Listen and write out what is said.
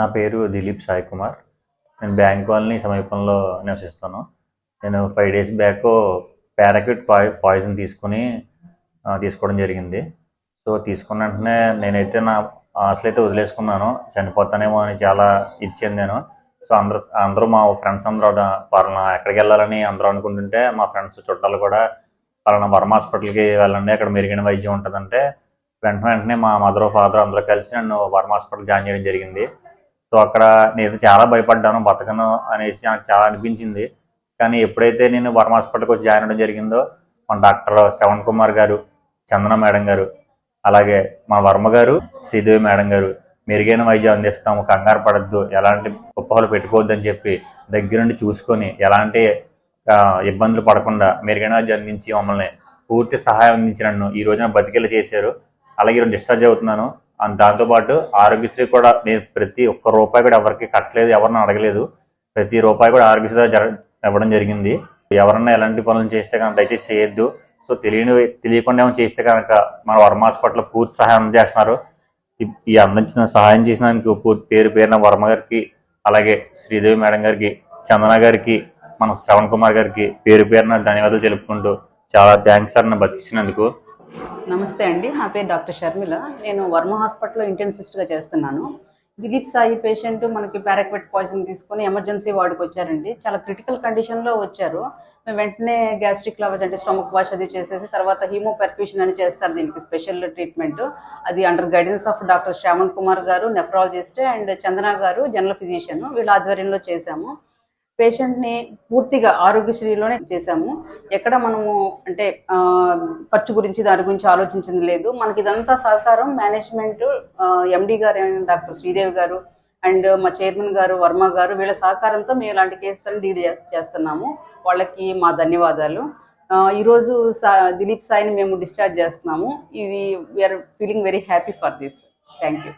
నా పేరు దిలీప్ సాయి కుమార్. నేను బ్యాంక్ కాలనీ సమీపంలో నివసిస్తాను. నేను 5 డేస్ బ్యాక్ పారాక్యూట్ పాయిజన్ తీసుకోవడం జరిగింది. సో తీసుకున్న వెంటనే నేనైతే నా ఆశలైతే వదిలేసుకున్నాను. చనిపోతానేమో అని చాలా చెందాను. సో అందరూ మా ఫ్రెండ్స్ అందరూ పలానా ఎక్కడికి వెళ్ళాలని అందరూ అనుకుంటుంటే, మా ఫ్రెండ్స్ చుట్టాలు కూడా పలానా వర్మ హాస్పిటల్కి వెళ్ళండి, అక్కడ మెరుగైన వైద్యం ఉంటుందంటే వెంటనే మా మదర్ ఫాదర్ అందరూ కలిసి నన్ను వర్మ హాస్పిటల్ జాయిన్ చేయడం జరిగింది. సో అక్కడ నేను చాలా భయపడ్డాను, బతకను అనేసి నాకు చాలా అనిపించింది. కానీ ఎప్పుడైతే నేను వర్మ హాస్పిటల్కి వచ్చి జాయిన్ అవ్వడం జరిగిందో, మన డాక్టర్ శ్రవణ్ కుమార్ గారు, చందన మేడం గారు, అలాగే మా వర్మ గారు, శ్రీదేవి మేడం గారు మెరుగైన వైద్యం అందిస్తాము, కంగారు పడద్దు, ఎలాంటి కుప్పలు పెట్టుకోవద్దు అని చెప్పి దగ్గరుండి చూసుకొని ఎలాంటి ఇబ్బందులు పడకుండా మెరుగైన వైద్యం అందించి మమ్మల్ని పూర్తి సహాయం అందించి నన్ను ఈ రోజున బతికేలా చేశారు. అలాగే ఈరోజు డిశ్చార్జ్ అవుతున్నాను. దాంతోపాటు ఆరోగ్యశ్రీ కూడా నేను ప్రతి ఒక్క రూపాయి కూడా ఎవరికి కట్టలేదు, ఎవరిని అడగలేదు. ప్రతి రూపాయి కూడా ఆరోగ్యశ్రీ ఇవ్వడం జరిగింది. ఎవరన్నా ఎలాంటి పనులు చేస్తే కనుక దయచేసి చేయొద్దు. సో తెలియకుండా ఏమైనా చేస్తే కనుక మన వర్మ హాస్పిటల్ పూర్తి సహాయం అందజేస్తున్నారు. ఈ అందించిన సహాయం చేసినందుకు పేరు పేరున వర్మ గారికి, అలాగే శ్రీదేవి మేడం గారికి, చందన గారికి, మన శ్రవణ్ కుమార్ గారికి పేరు పేరున ధన్యవాదాలు తెలుపుకుంటూ చాలా థ్యాంక్స్ సార్ నన్ను బతికించినందుకు. నమస్తే అండి, నా పేరు డాక్టర్ షర్మిల. నేను వర్మ హాస్పిటల్లో ఇంటెన్సిస్ట్గా చేస్తున్నాను. దిలీప్ సాయి పేషెంట్ మనకి పారాక్యూట్ పాయిజన్ తీసుకొని ఎమర్జెన్సీ వార్డుకి వచ్చారండి. చాలా క్రిటికల్ కండిషన్లో వచ్చారు. మేము వెంటనే గ్యాస్ట్రిక్ లవజ్ అంటే స్టమక్ వాష్ అది చేసేసి తర్వాత హీమోపెర్ఫ్యూషన్ అని చేస్తారు. దీనికి స్పెషల్ ట్రీట్మెంట్ అది under guidance of doctor Shravan Kumar గారు, నెఫ్రాలజిస్ట్, అండ్ చందన గారు జనరల్ ఫిజిషియన్, వీళ్ళ ఆధ్వర్యంలో చేశాము. పేషెంట్ని పూర్తిగా ఆరోగ్యశ్రీలోనే చేశాము. ఎక్కడ మనము అంటే ఖర్చు గురించి దాని గురించి ఆలోచించింది లేదు. మనకి ఇదంతా సహకారం మేనేజ్మెంట్, ఎండి గారు డాక్టర్ శ్రీదేవి గారు అండ్ మా చైర్మన్ గారు వర్మ గారు, వీళ్ళ సహకారంతో మేము ఇలాంటి కేసులను డీల్ చేస్తున్నాము. వాళ్ళకి మా ధన్యవాదాలు. ఈరోజు దిలీప్ సాయిని మేము డిశ్చార్జ్ చేస్తున్నాము. ఇది we are feeling very happy for this. Thank you.